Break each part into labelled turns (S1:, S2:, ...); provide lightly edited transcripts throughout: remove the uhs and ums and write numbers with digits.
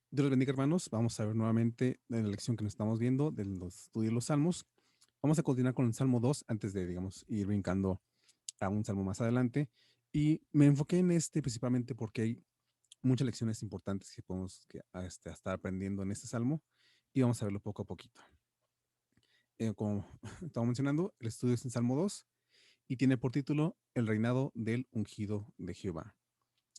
S1: Dios los bendiga, hermanos. Vamos a ver nuevamente en la lección que nos estamos viendo de los estudios de los salmos. Vamos a continuar con el Salmo 2 antes de, digamos, ir brincando a un salmo más adelante. Y me enfoqué en este principalmente porque hay muchas lecciones importantes que podemos estar aprendiendo en este salmo y vamos a verlo poco a poquito. Como estamos mencionando, el estudio es en Salmo 2 y tiene por título El reinado del ungido de Jehová.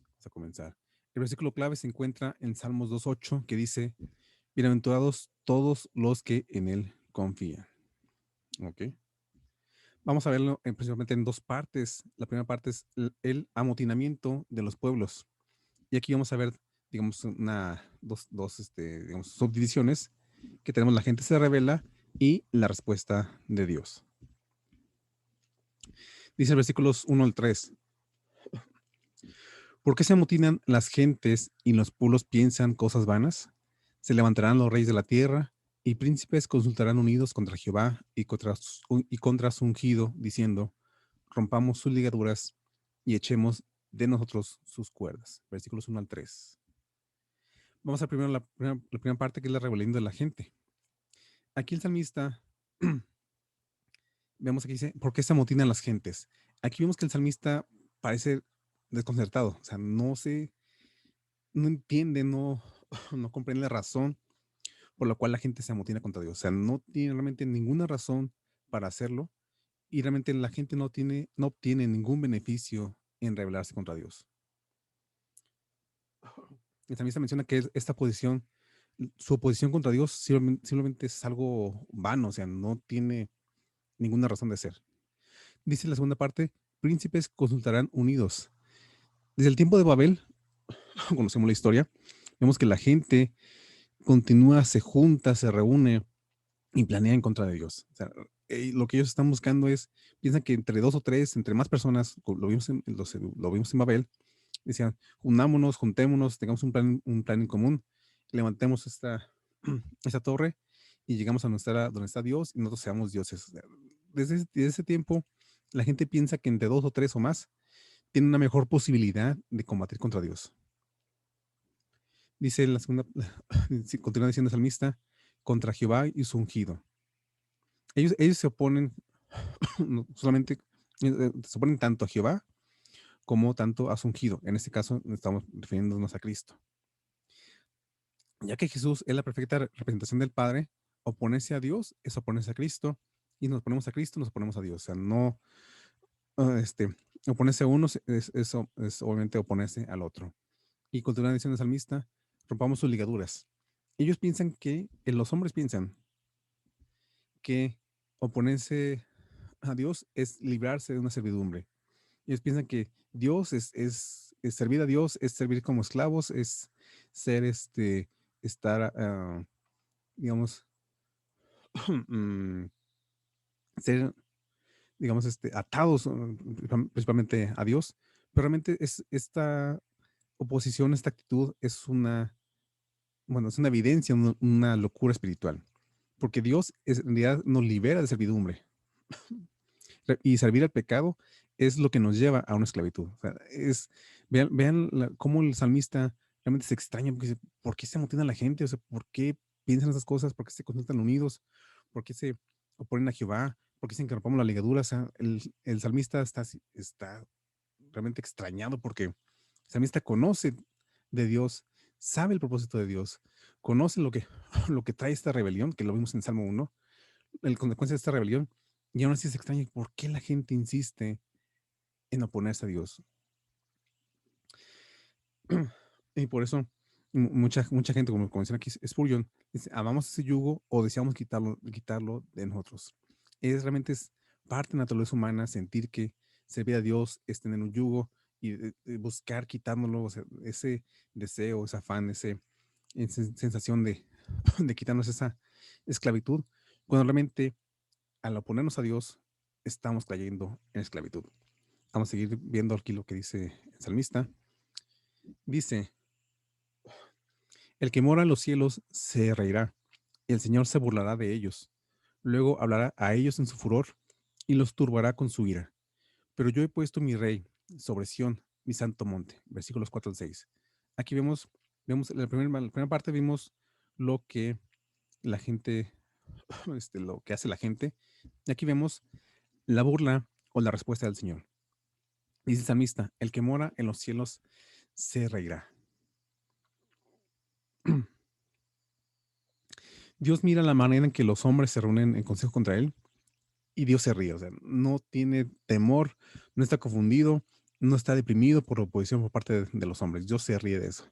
S1: Vamos a comenzar. El versículo clave se encuentra en Salmos 2.8 que dice: bienaventurados todos los que en él confían. Ok. Vamos a verlo principalmente en dos partes. La primera parte es el amotinamiento de los pueblos. Y aquí vamos a ver, digamos, digamos, subdivisiones que tenemos: la gente se revela y la respuesta de Dios. Dice el versículos 1 al 3. ¿Por qué se amotinan las gentes y los pueblos piensan cosas vanas? Se levantarán los reyes de la tierra y príncipes consultarán unidos contra Jehová y contra su ungido, diciendo: rompamos sus ligaduras y echemos de nosotros sus cuerdas. Versículos 1 al 3. Vamos a primero la primera parte, que es la rebelión de la gente. Aquí el salmista, vemos aquí dice: ¿por qué se amotinan las gentes? Aquí vemos que el salmista parece desconcertado, o sea, no entiende, no, no comprende la razón por la cual la gente se amotina contra Dios. O sea, no tiene realmente ninguna razón para hacerlo y realmente la gente no obtiene ningún beneficio en rebelarse contra Dios. El salmista menciona que esta posición, su oposición contra Dios simplemente es algo vano, o sea, no tiene ninguna razón de ser. Dice la segunda parte: príncipes consultarán unidos. Desde el tiempo de Babel, conocemos la historia, vemos que la gente continúa, se junta, se reúne y planea en contra de Dios. O sea, lo que ellos están buscando es, piensan que entre dos o tres, entre más personas, lo vimos en Babel, decían: unámonos, juntémonos, tengamos un plan en común, levantemos esta torre y llegamos a donde está Dios y nosotros seamos dioses. O sea, desde ese tiempo, la gente piensa que entre dos o tres o más tienen una mejor posibilidad de combatir contra Dios. Dice la segunda, continúa diciendo el salmista: contra Jehová y su ungido. Ellos se oponen no solamente, se oponen tanto a Jehová como tanto a su ungido. En este caso estamos refiriéndonos a Cristo. Ya que Jesús es la perfecta representación del Padre, oponerse a Dios es oponerse a Cristo, y nos ponemos a Cristo, nos ponemos a Dios. O sea, no, oponerse a uno es obviamente oponerse al otro. Y continúa diciendo el salmista: rompamos sus ligaduras. Ellos piensan los hombres piensan que oponerse a Dios es librarse de una servidumbre. Ellos piensan que Dios es servir a Dios, es servir como esclavos, es ser estar, digamos, mm, ser, digamos, atados principalmente a Dios. Pero realmente esta oposición, esta actitud bueno, es una evidencia, una locura espiritual. Porque Dios en realidad nos libera de servidumbre. Y servir al pecado es lo que nos lleva a una esclavitud. O sea, vean cómo el salmista realmente se extraña, porque dice: ¿por qué se amotina la gente? O sea, ¿por qué piensan esas cosas? ¿Por qué se consultan unidos? ¿Por qué se oponen a Jehová? ¿Por qué dicen que rompamos la ligadura? O sea, el salmista está realmente extrañado porque el salmista conoce de Dios, sabe el propósito de Dios, conoce lo que trae esta rebelión, que lo vimos en Salmo 1, el consecuencia de esta rebelión, y aún así se extraña por qué la gente insiste en oponerse a Dios. Y por eso mucha gente, como menciona aquí Spurgeon, dice: amamos ese yugo o deseamos quitarlo de nosotros. Realmente es parte de la naturaleza humana sentir que servir a Dios es tener un yugo y buscar quitárnoslo, o sea, ese deseo, ese afán, esa sensación de quitarnos esa esclavitud, cuando realmente al oponernos a Dios estamos cayendo en esclavitud. Vamos a seguir viendo aquí lo que dice el salmista. Dice: el que mora en los cielos se reirá, y el Señor se burlará de ellos. Luego hablará a ellos en su furor y los turbará con su ira. Pero yo he puesto mi rey sobre Sión, mi santo monte. Versículos 4 al 6. Aquí vemos Vemos la primera parte vimos lo que la gente, lo que hace la gente. Y aquí vemos la burla o la respuesta del Señor. Dice el salmista, el que mora en los cielos se reirá. Dios mira la manera en que los hombres se reúnen en consejo contra él y Dios se ríe. O sea, no tiene temor, no está confundido, no está deprimido por la oposición por parte de los hombres. Dios se ríe de eso.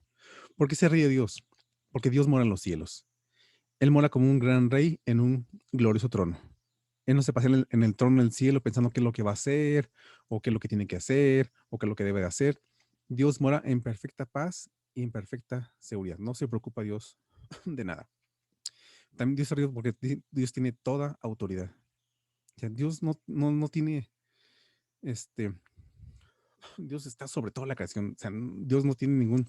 S1: ¿Por qué se ríe Dios? Porque Dios mora en los cielos. Él mora como un gran rey en un glorioso trono. Él no se pasea en el trono del cielo pensando qué es lo que va a hacer, o qué es lo que tiene que hacer, o qué es lo que debe de hacer. Dios mora en perfecta paz y en perfecta seguridad. No se preocupa Dios de nada. También Dios se ríe porque Dios tiene toda autoridad. O sea, Dios no tiene, este, Dios está sobre toda la creación. O sea, Dios no tiene ningún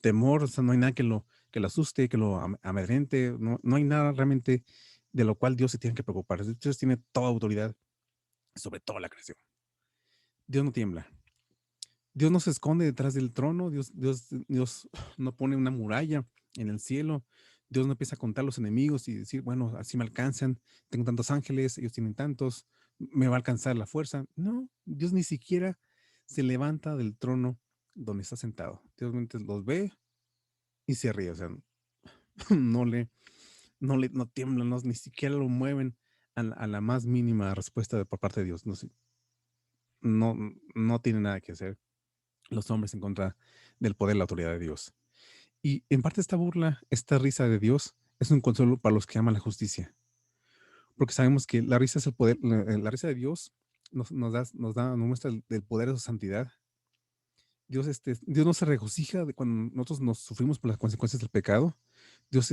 S1: temor, o sea, no hay nada que lo asuste, que lo amedrente, no hay nada realmente de lo cual Dios se tiene que preocupar. Dios tiene toda autoridad sobre toda la creación. Dios no tiembla. Dios no se esconde detrás del trono, Dios no pone una muralla en el cielo, Dios no empieza a contar los enemigos y decir, bueno, así me alcanzan, tengo tantos ángeles, ellos tienen tantos, me va a alcanzar la fuerza. No, Dios ni siquiera se levanta del trono donde está sentado. Dios los ve y se ríe, o sea, no le, no tiemblan, ni siquiera lo mueven a la más mínima respuesta por parte de Dios. No, no tiene nada que hacer los hombres en contra del poder y la autoridad de Dios. Y en parte esta burla, esta risa de Dios, es un consuelo para los que aman la justicia, porque sabemos que la risa es el poder, la risa de Dios nos muestra del poder de su santidad. Dios no se regocija de cuando nosotros nos sufrimos por las consecuencias del pecado. Dios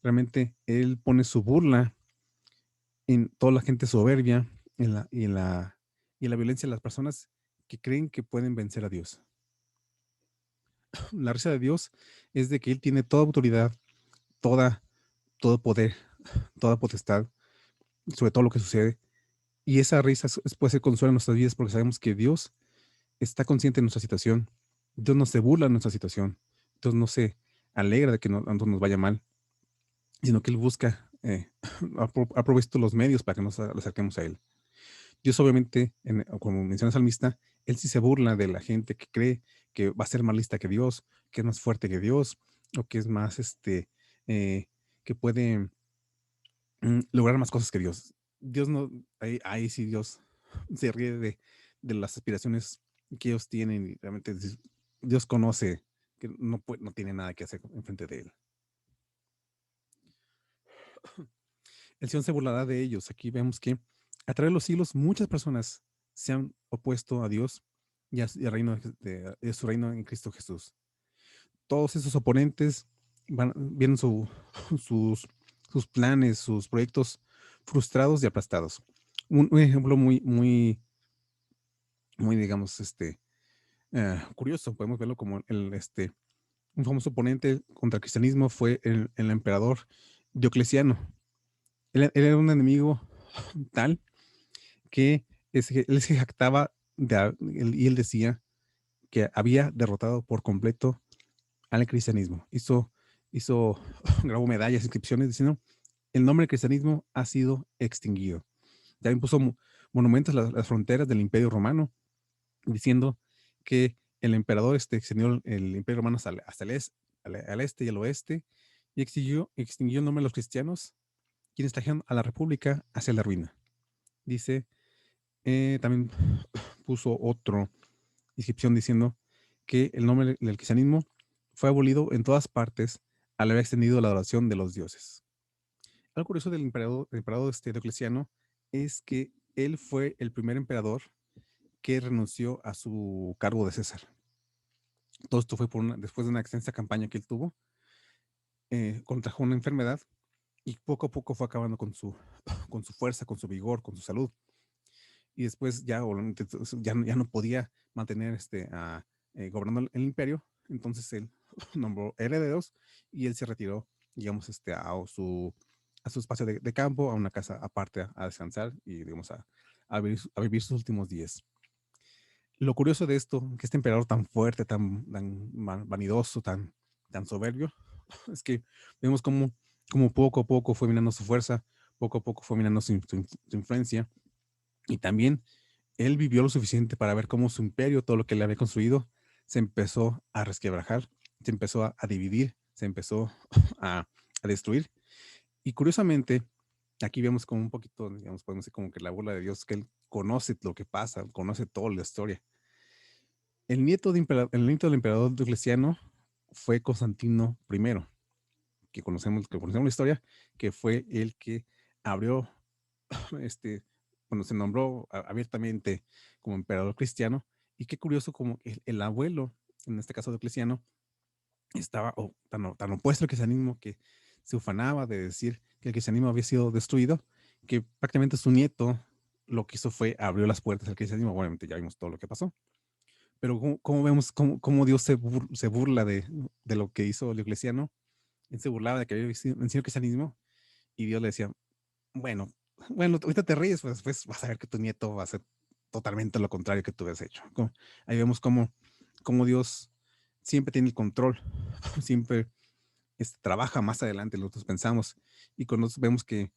S1: realmente Él pone su burla en toda la gente soberbia y en la violencia de las personas que creen que pueden vencer a Dios. La risa de Dios es de que Él tiene toda autoridad, toda, todo poder, toda potestad sobre todo lo que sucede. Y esa risa puede ser consuelo en nuestras vidas porque sabemos que Dios está consciente de nuestra situación. Dios no se burla de nuestra situación. Dios no se alegra de que a nosotros nos vaya mal, sino que Él busca, ha provisto los medios para que nos acerquemos a Él. Dios obviamente, como menciona el salmista, Él sí se burla de la gente que cree que va a ser más lista que Dios, que es más fuerte que Dios, o que es más, que puede lograr más cosas que Dios. Dios no, ahí sí Dios se ríe de las aspiraciones que ellos tienen y realmente Dios conoce que no tiene nada que hacer en frente de Él. El Señor se burlará de ellos. Aquí vemos que a través de los siglos muchas personas se han opuesto a Dios y al reino de su reino en Cristo Jesús. Todos esos oponentes vienen sus, sus planes, sus proyectos frustrados y aplastados. Un ejemplo muy, digamos, curioso, podemos verlo como un famoso oponente contra el cristianismo fue el emperador Diocleciano. Él era un enemigo tal que él se jactaba y él decía que había derrotado por completo al cristianismo. Hizo grabó medallas, inscripciones diciendo, el nombre del cristianismo ha sido extinguido. También puso monumentos a las fronteras del Imperio Romano, diciendo que el emperador extendió el Imperio Romano hasta al este y al oeste, y extinguió el nombre de los cristianos, quienes trajeron a la República hacia la ruina. Dice, también puso otra inscripción diciendo que el nombre del cristianismo fue abolido en todas partes al haber extendido la adoración de los dioses. Algo curioso del emperador Diocleciano es que él fue el primer emperador que renunció a su cargo de César. Todo esto fue después de una extensa campaña que él tuvo, contrajo una enfermedad y poco a poco fue acabando con su fuerza, con su vigor, con su salud. Y después obviamente, ya no podía mantener gobernando el imperio, entonces él nombró herederos y él se retiró, digamos, a su espacio de campo, a una casa aparte a descansar y, digamos, a vivir sus últimos días. Lo curioso de esto, que este emperador tan fuerte, tan vanidoso, tan tan soberbio, es que vemos como poco a poco fue minando su fuerza, poco a poco fue minando su influencia, y también él vivió lo suficiente para ver cómo su imperio, todo lo que él había construido, se empezó a resquebrajar, se empezó a dividir, se empezó a destruir. Y curiosamente, aquí vemos como un poquito, digamos, podemos decir como que la burla de Dios, que él conoce lo que pasa, conoce toda la historia. El nieto del emperador Diocleciano fue Constantino I, que conocemos la historia, que fue el que abrió, este, cuando se nombró abiertamente como emperador cristiano. Y qué curioso como el abuelo, en este caso Diocleciano, estaba tan opuesto al cristianismo que se ufanaba de decir que el cristianismo había sido destruido, que prácticamente su nieto lo que hizo fue abrió las puertas al cristianismo. Obviamente ya vimos todo lo que pasó, pero cómo vemos cómo Dios se burla de lo que hizo Diocleciano. Él se burlaba de que había vencido el cristianismo, y Dios le decía, bueno, bueno, ahorita te ríes, pues después vas a ver que tu nieto va a hacer totalmente lo contrario que tú habías hecho. Ahí vemos cómo Dios siempre tiene el control, siempre trabaja más adelante de lo que nosotros pensamos. Y cuando nosotros vemos que,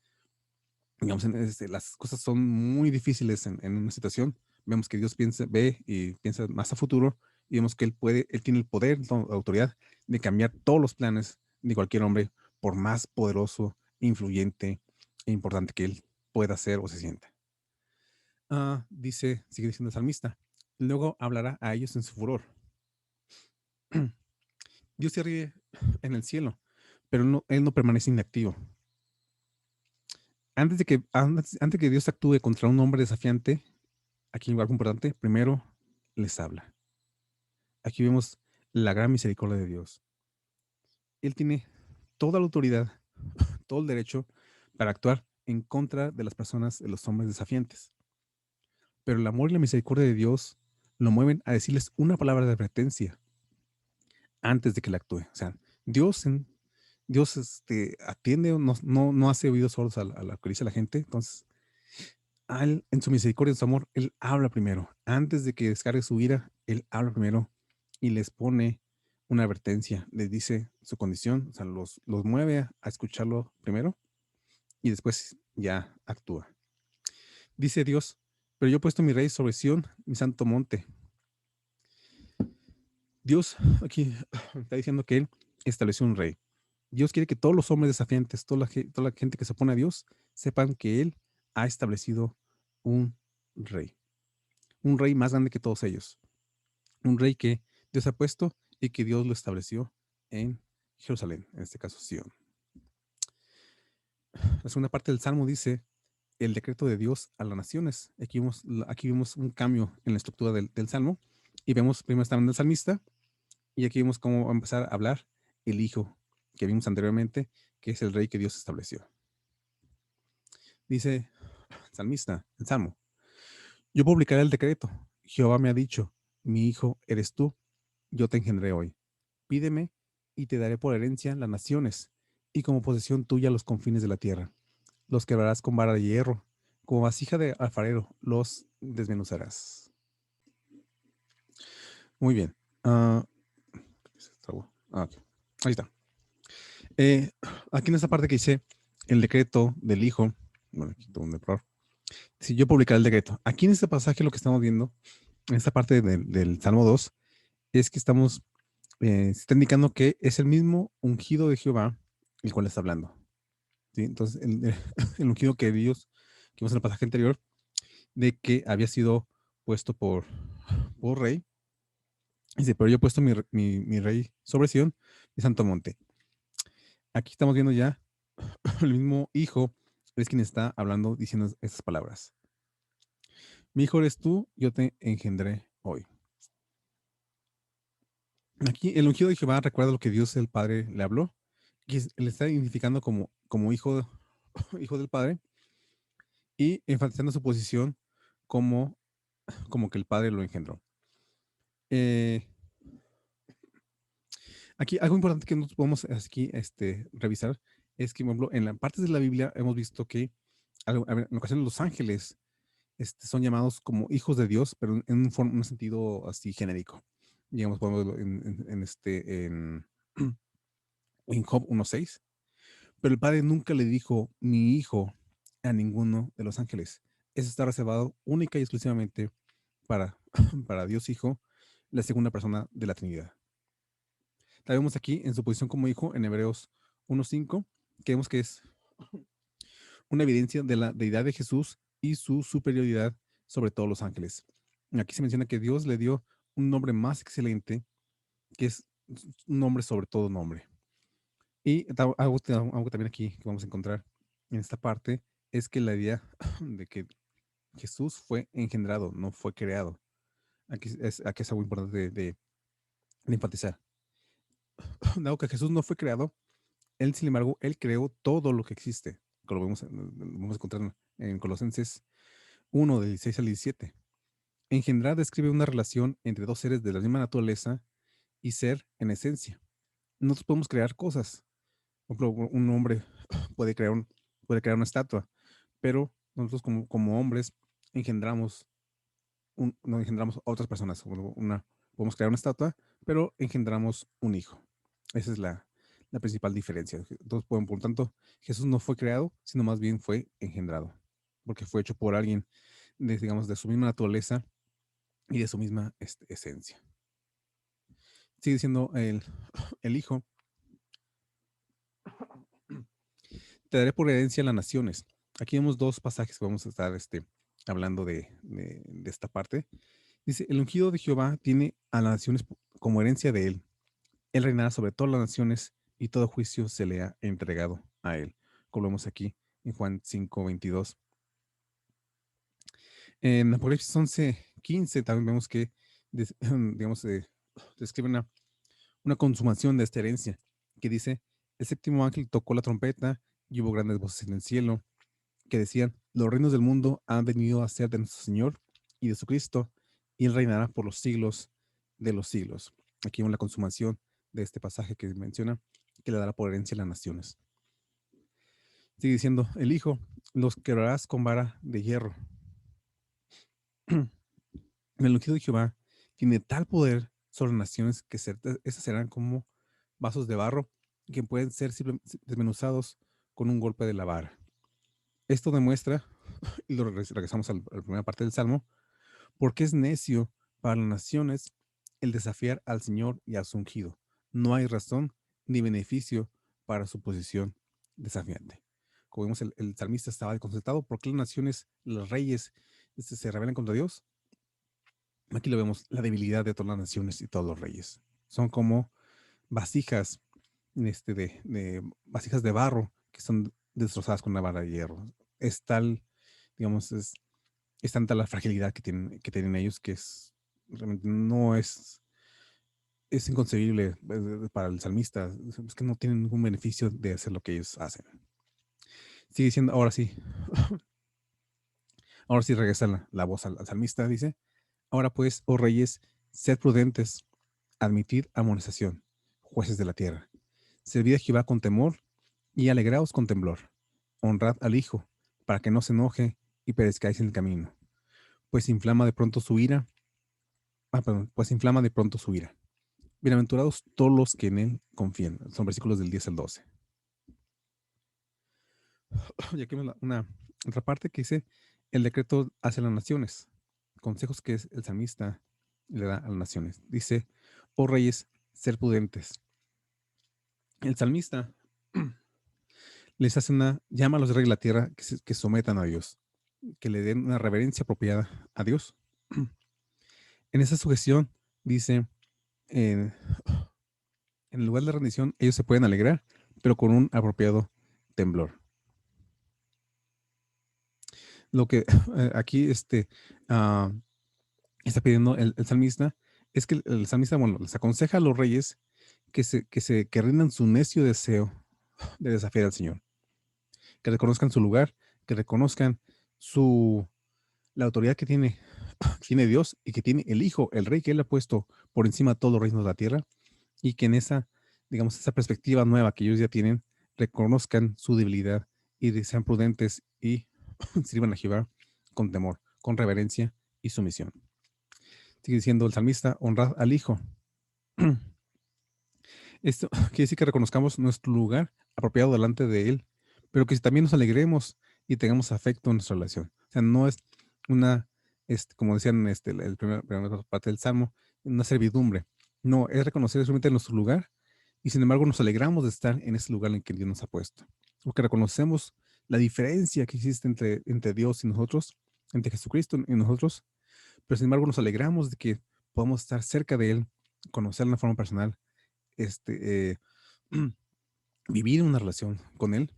S1: digamos, las cosas son muy difíciles en una situación, vemos que Dios ve y piensa más a futuro, y vemos que Él tiene el poder, la autoridad de cambiar todos los planes de cualquier hombre, por más poderoso, influyente e importante que Él pueda ser o se sienta. Sigue diciendo el salmista, luego hablará a ellos en su furor. Dios se ríe en el cielo, pero Él no permanece inactivo. Antes que Dios actúe contra un hombre desafiante, aquí algo importante, primero les habla. Aquí vemos la gran misericordia de Dios. Él tiene toda la autoridad, todo el derecho para actuar en contra de las personas, de los hombres desafiantes. Pero el amor y la misericordia de Dios lo mueven a decirles una palabra de advertencia antes de que le actúe. O sea, Dios atiende, no hace oídos sordos a lo que dice la gente. Entonces, Él, en su misericordia, en su amor, Él habla primero. Antes de que descargue su ira, Él habla primero y les pone una advertencia, les dice su condición, o sea, los mueve a escucharlo primero y después ya actúa. Dice Dios, pero yo he puesto mi rey sobre Sión, mi santo monte. Dios aquí está diciendo que Él estableció un rey. Dios quiere que todos los hombres desafiantes, toda la gente que se opone a Dios, sepan que Él ha establecido un rey. Un rey más grande que todos ellos. Un rey que Dios ha puesto y que Dios lo estableció en Jerusalén, en este caso Sion. La segunda parte del Salmo dice el decreto de Dios a las naciones. Aquí vemos un cambio en la estructura del Salmo, y vemos primero está hablando el salmista, y aquí vemos cómo va a empezar a hablar el Hijo que vimos anteriormente, que es el rey que Dios estableció. Dice el salmista, el Salmo, yo publicaré el decreto. Jehová me ha dicho, mi hijo eres tú, yo te engendré hoy. Pídeme y te daré por herencia las naciones, y como posesión tuya los confines de la tierra. Los quebrarás con vara de hierro, como vasija de alfarero, los desmenuzarás. Muy bien. Ok. Ahí está. Aquí en esta parte que dice el decreto del Hijo, bueno, aquí tengo un error. Si yo publicaré el decreto. Aquí en este pasaje lo que estamos viendo, en esta parte del Salmo 2, es que se está indicando que es el mismo ungido de Jehová el cual está hablando. ¿Sí? Entonces, el ungido que Dios, que vimos en el pasaje anterior, de que había sido puesto por rey. Dice, pero yo he puesto mi rey sobre Sion, mi santo monte. Aquí estamos viendo ya el mismo hijo es quien está hablando, diciendo estas palabras. Mi hijo eres tú, yo te engendré hoy. Aquí el ungido de Jehová recuerda lo que Dios el Padre le habló, y le está identificando como hijo, hijo del Padre, y enfatizando su posición como que el Padre lo engendró. Eh, Aquí algo importante que nos podemos aquí revisar es que, por ejemplo, en las partes de la Biblia hemos visto que en ocasiones los ángeles son llamados como hijos de Dios, pero en un sentido así genérico. Digamos, podemos verlo en o en Job 1:6. Pero el Padre nunca le dijo mi hijo a ninguno de los ángeles. Eso está reservado única y exclusivamente para, para Dios Hijo, la segunda persona de la Trinidad. La vemos aquí en su posición como hijo en Hebreos 1:5, que vemos que es una evidencia de la deidad de Jesús y su superioridad sobre todos los ángeles. Aquí se menciona que Dios le dio un nombre más excelente, que es un nombre sobre todo nombre. Y algo también aquí que vamos a encontrar en esta parte es que la idea de que Jesús fue engendrado, no fue creado. Aquí es algo importante de enfatizar. Dado que Jesús no fue creado, él, sin embargo, él creó todo lo que existe. Que vamos a encontrar en Colosenses 1, del 16 al 17. Engendrar describe una relación entre dos seres de la misma naturaleza y ser en esencia. Nosotros podemos crear cosas. Por ejemplo, un hombre puede crear una estatua, pero nosotros como hombres engendramos, no engendramos a otras personas. Podemos crear una estatua, pero engendramos un hijo. Esa es la principal diferencia. Entonces, por lo tanto, Jesús no fue creado, sino más bien fue engendrado, porque fue hecho por alguien, digamos, de su misma naturaleza y de su misma esencia. Sigue siendo el hijo. Te daré por herencia las naciones. Aquí vemos dos pasajes que vamos a estar hablando de esta parte. Dice, el ungido de Jehová tiene a las naciones como herencia de él. Él reinará sobre todas las naciones y todo juicio se le ha entregado a él. Como vemos aquí en Juan 5:22. En Apocalipsis 11:15 también vemos que, digamos, describe una consumación de esta herencia, que dice, el séptimo ángel tocó la trompeta y hubo grandes voces en el cielo que decían, los reinos del mundo han venido a ser de nuestro Señor y de su Cristo, y Él reinará por los siglos de los siglos. Aquí vemos la consumación de este pasaje que menciona, que le dará por herencia a las naciones. Sigue diciendo, el Hijo, los quebrarás con vara de hierro. El ungido de Jehová tiene tal poder sobre las naciones que esas serán como vasos de barro que pueden ser desmenuzados con un golpe de la vara. Esto demuestra, y regresamos a la primera parte del Salmo, porque es necio para las naciones el desafiar al Señor y a su ungido. No hay razón ni beneficio para su posición desafiante. Como vemos, el salmista estaba desconcertado porque las naciones, los reyes, se rebelan contra Dios. Aquí lo vemos, la debilidad de todas las naciones y todos los reyes. Son como vasijas, vasijas de barro que son destrozadas con una vara de hierro. Es tal, digamos, es tanta la fragilidad que tienen ellos que realmente no es inconcebible para el salmista. Es que no tienen ningún beneficio de hacer lo que ellos hacen. Sigue diciendo, ahora sí regresa la voz al salmista, dice, ahora pues, oh reyes, sed prudentes, admitid amonestación, jueces de la tierra. Servid a Jehová con temor y alegraos con temblor. Honrad al Hijo, para que no se enoje y perezcáis en el camino. Pues inflama de pronto su ira. Pues inflama de pronto su ira. Bienaventurados todos los que en él confían. Son versículos del 10 al 12. Y aquí vemos una otra parte que dice el decreto hacia las naciones. Consejos que es el salmista le da a las naciones. Dice, oh reyes, ser prudentes. El salmista les hace llama a los reyes de la tierra que sometan a Dios, que le den una reverencia apropiada a Dios. En esa sujeción dice, en el lugar de rendición ellos se pueden alegrar, pero con un apropiado temblor. Lo que aquí ah, está pidiendo el salmista es que el salmista, bueno, les aconseja a los reyes que rindan su necio deseo de desafiar al Señor, que reconozcan su lugar, que reconozcan la autoridad que tiene Dios y que tiene el Hijo, el Rey que Él ha puesto por encima de todos los reinos de la tierra, y que en digamos, esa perspectiva nueva que ellos ya tienen, reconozcan su debilidad y sean prudentes y sirvan a Jehová con temor, con reverencia y sumisión. Sigue diciendo el salmista, honrad al Hijo. Esto quiere decir que reconozcamos nuestro lugar apropiado delante de Él, pero que también nos alegremos y tengamos afecto en nuestra relación. O sea, no es una, como decían el primera parte del Salmo, una servidumbre. No, es reconocer solamente nuestro lugar y sin embargo nos alegramos de estar en ese lugar en el que Dios nos ha puesto. Porque reconocemos la diferencia que existe entre Dios y nosotros, entre Jesucristo y nosotros, pero sin embargo nos alegramos de que podamos estar cerca de Él, conocerlo de una forma personal, este, vivir una relación con Él,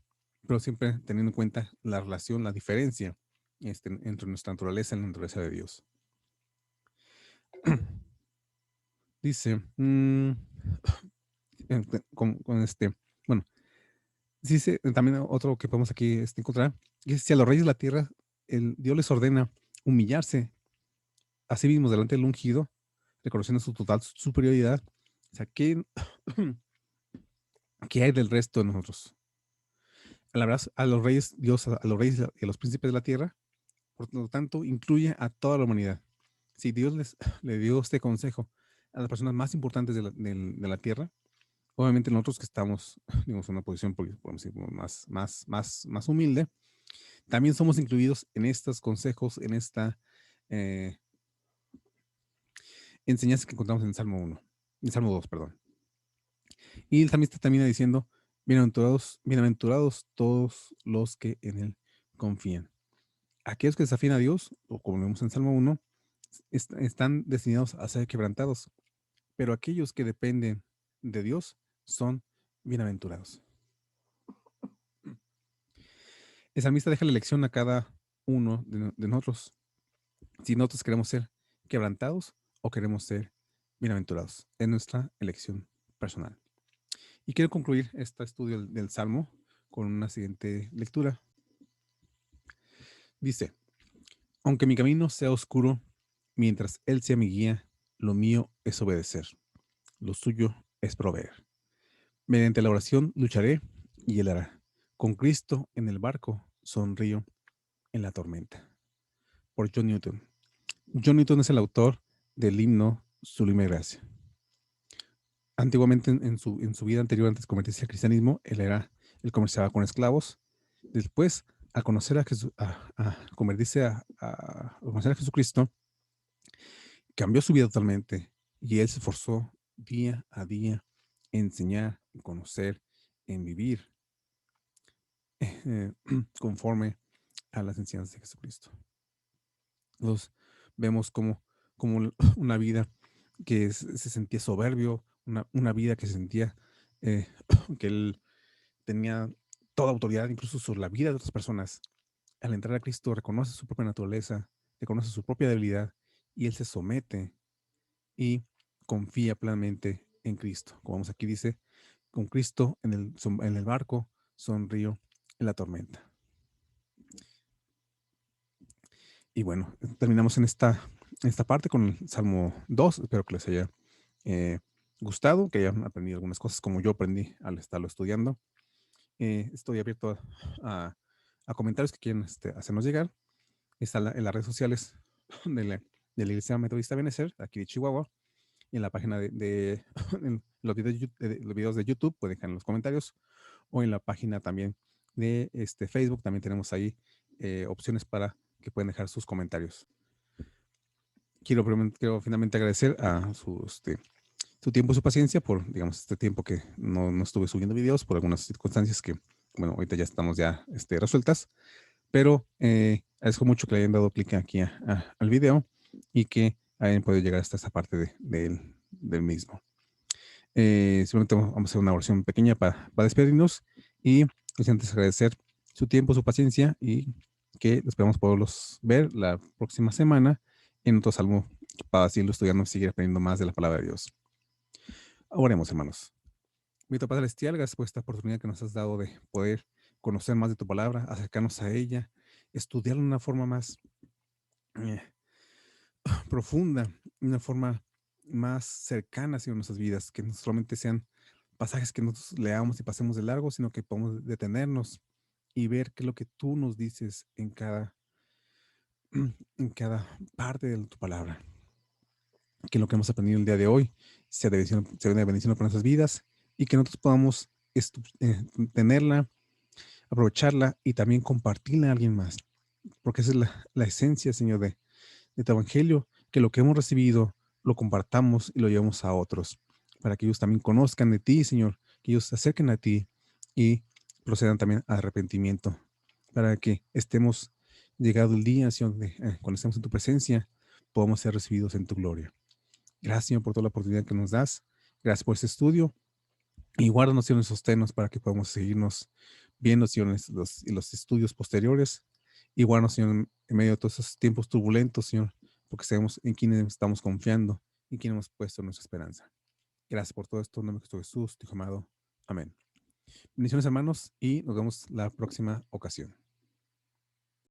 S1: pero siempre teniendo en cuenta la relación, la diferencia entre nuestra naturaleza y la naturaleza de Dios. Dice, bueno, dice también otro que podemos aquí encontrar, que si a los reyes de la tierra Dios les ordena humillarse a sí mismos delante del ungido, reconociendo su total superioridad, o sea, ¿qué hay del resto de nosotros? La verdad, a los reyes, Dios, a los reyes y a los príncipes de la tierra, por lo tanto, incluye a toda la humanidad. Si Dios le dio este consejo a las personas más importantes de la tierra, obviamente nosotros que estamos, digamos, en una posición, podemos decir, más humilde, también somos incluidos en estos consejos, en esta eh, enseñanza que encontramos en el Salmo 1, en el Salmo 2, perdón. Y el salmista termina diciendo, bienaventurados todos los que en él confían. Aquellos que desafían a Dios, o como vemos en Salmo 1, están destinados a ser quebrantados, pero aquellos que dependen de Dios son bienaventurados. El salmista deja la elección a cada uno de nosotros, si nosotros queremos ser quebrantados o queremos ser bienaventurados. Es nuestra elección personal. Y quiero concluir este estudio del Salmo con una siguiente lectura. Dice, aunque mi camino sea oscuro, mientras Él sea mi guía, lo mío es obedecer, lo suyo es proveer. Mediante la oración lucharé y Él hará. Con Cristo en el barco, sonrío en la tormenta. Por John Newton. John Newton es el autor del himno Sublime Gracia. Antiguamente, en su vida anterior, antes de convertirse al cristianismo, él comerciaba con esclavos. Después, al conocer a convertirse a conocer a Jesucristo, cambió su vida totalmente y él se esforzó día a día en enseñar, en conocer, en vivir conforme a las enseñanzas de Jesucristo. Entonces, vemos como una vida que se sentía soberbio, una vida que se sentía eh, que él tenía toda autoridad, incluso sobre la vida de otras personas. Al entrar a Cristo, reconoce su propia naturaleza, reconoce su propia debilidad y él se somete y confía plenamente en Cristo. Como vemos aquí dice, con Cristo en el barco, sonrío en la tormenta. Y bueno, terminamos en esta parte con el Salmo 2. Espero que les haya gustado, que hayan aprendido algunas cosas como yo aprendí al estarlo estudiando. Estoy abierto a comentarios que quieran hacernos llegar. Está en las redes sociales de la Iglesia Metodista Benecer, aquí de Chihuahua, y en la página en los videos de YouTube, pueden dejar en los comentarios, o en la página también de Facebook, también tenemos ahí opciones para que pueden dejar sus comentarios. Quiero finalmente agradecer a su tiempo y su paciencia por, digamos, este tiempo que no estuve subiendo videos por algunas circunstancias que, bueno, ahorita ya estamos ya resueltas, pero agradezco mucho que le hayan dado clic aquí al video y que hayan podido llegar hasta esta parte del mismo. Simplemente vamos a hacer una oración pequeña para despedirnos y pues antes agradecer su tiempo, su paciencia y que esperamos poderlos ver la próxima semana en otro salmo para seguirlo estudiando y seguir aprendiendo más de la palabra de Dios. Oremos, hermanos. Bendito Padre Celestial, gracias por esta oportunidad que nos has dado de poder conocer más de tu palabra, acercarnos a ella, estudiarla de una forma más eh, profunda, de una forma más cercana hacia nuestras vidas, que no solamente sean pasajes que nosotros leamos y pasemos de largo, sino que podamos detenernos y ver qué es lo que tú nos dices en cada parte de tu palabra. Que lo que hemos aprendido el día de hoy sea de bendición para nuestras vidas y que nosotros podamos tenerla, aprovecharla y también compartirla a alguien más. Porque esa es la esencia, Señor, de tu evangelio, que lo que hemos recibido lo compartamos y lo llevamos a otros, para que ellos también conozcan de ti, Señor, que ellos se acerquen a ti y procedan también a arrepentimiento, para que estemos llegado el día, Señor, cuando estemos en tu presencia, podamos ser recibidos en tu gloria. Gracias, Señor, por toda la oportunidad que nos das. Gracias por este estudio. Y guárdanos, Señor, y sosténnos para que podamos seguirnos viendo, Señor, en los estudios posteriores. Y guárdanos, Señor, en medio de todos esos tiempos turbulentos, Señor, porque sabemos en quién estamos confiando y en quién hemos puesto nuestra esperanza. Gracias por todo esto. En nombre de Cristo Jesús, tu Hijo amado. Amén. Bendiciones, hermanos, y nos vemos la próxima ocasión.